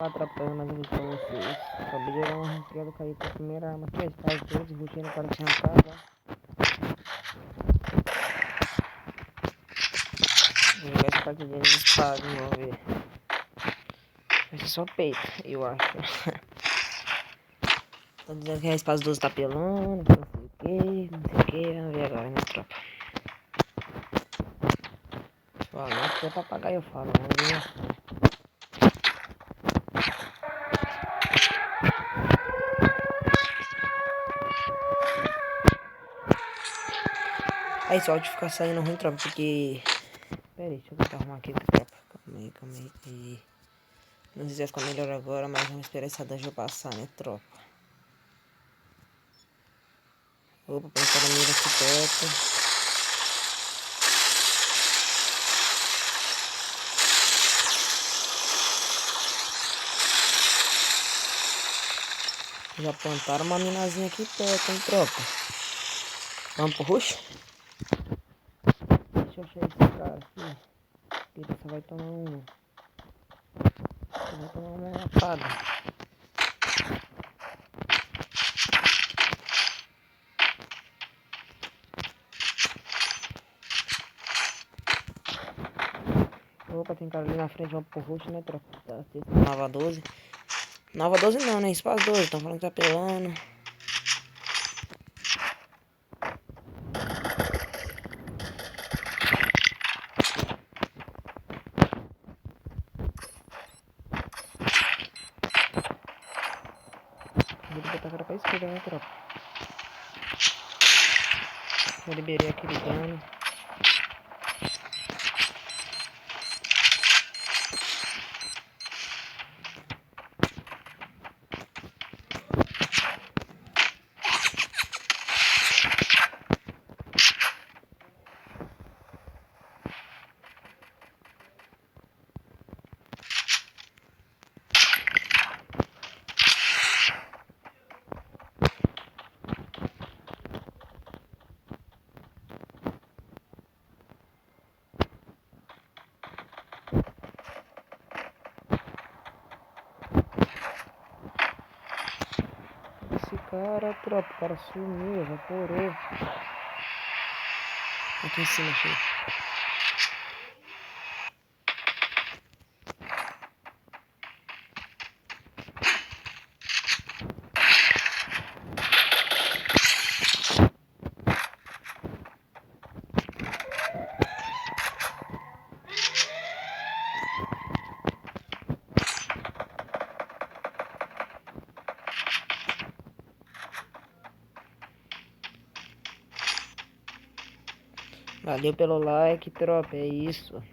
Atrapalhando mais um vídeo pra vocês. Acabei de jogar uma resfriada, caí com a primeira arma aqui, as pás todos, rushando para que tinha casa. Vou jogar essa partidinha de espada, vamos ver. Vai ser só peito, eu acho. Tô dizendo que a espada 12 tá pelando, não sei o que, não sei o que. Vamos ver agora, né, tropa? Falou, se é papagaio eu falo, vamos ver. Aí só de ficar saindo ruim, tropa, porque... Pera aí, deixa eu tentar arrumar aqui, tropa. Calma aí. Não sei se vai ficar melhor agora, mas vamos esperar essa dungeon passar, né, tropa? Opa, pensar na mira aqui perto. Já plantaram uma minazinha aqui perto, hein, tropa? Vamos pro rush? Deixa eu achar esse cara aqui. Ele só vai tomar um... Só vai tomar uma lapada. Opa, tem cara ali na frente, vamos pro rush, né, tropa? Tá, Nova 12. Nova 12 não, né? Espaço 12, estão falando que tá pelando. Vou botar a cara pra esquerda, né, tropa? Já liberei aquele dano. Esse cara, tropa, o cara sumiu, evaporou. Aqui em cima, achei. Valeu pelo like, tropa, é isso.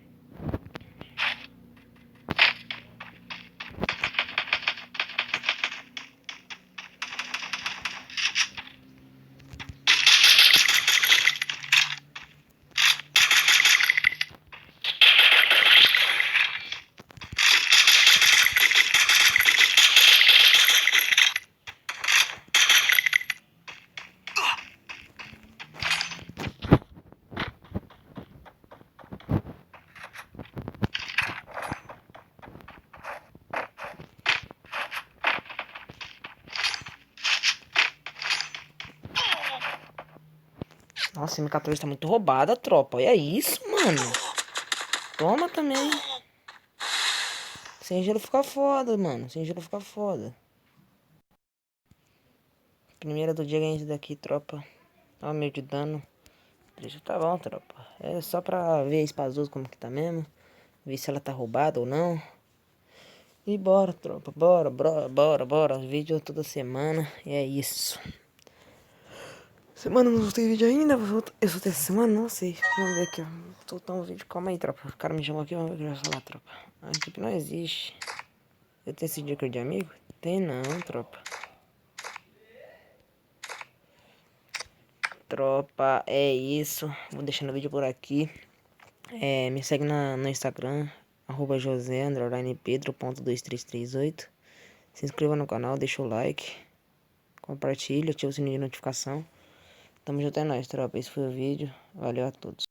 Nossa, M14 tá muito roubada, tropa. Olha isso, mano. Toma também. Sem gelo fica foda, mano. Sem gelo fica foda. Primeira do dia ganhei esse daqui, tropa. Olha o meio de dano. Deixa, tá bom, tropa. É só pra ver a espaçoso como que tá mesmo. Ver se ela tá roubada ou não. E bora, tropa. Bora. Vídeo toda semana. E é isso. Semana não soltei vídeo ainda. Eu soltei essa semana? Não sei. Vamos ver aqui, ó. Soltar um vídeo. Calma aí, tropa. O cara me chamou aqui. Vamos ver o que ele vai falar, tropa. A equipe não existe. Eu tenho esse dica de amigo? Tem não, tropa. Tropa, é isso. Vou deixando o vídeo por aqui. Me segue no Instagram. @josé_pedro.2338. Se inscreva no canal, deixa o like. Compartilha, ativa o sininho de notificação. Tamo junto, é nóis, tropa. Esse foi o vídeo. Valeu a todos.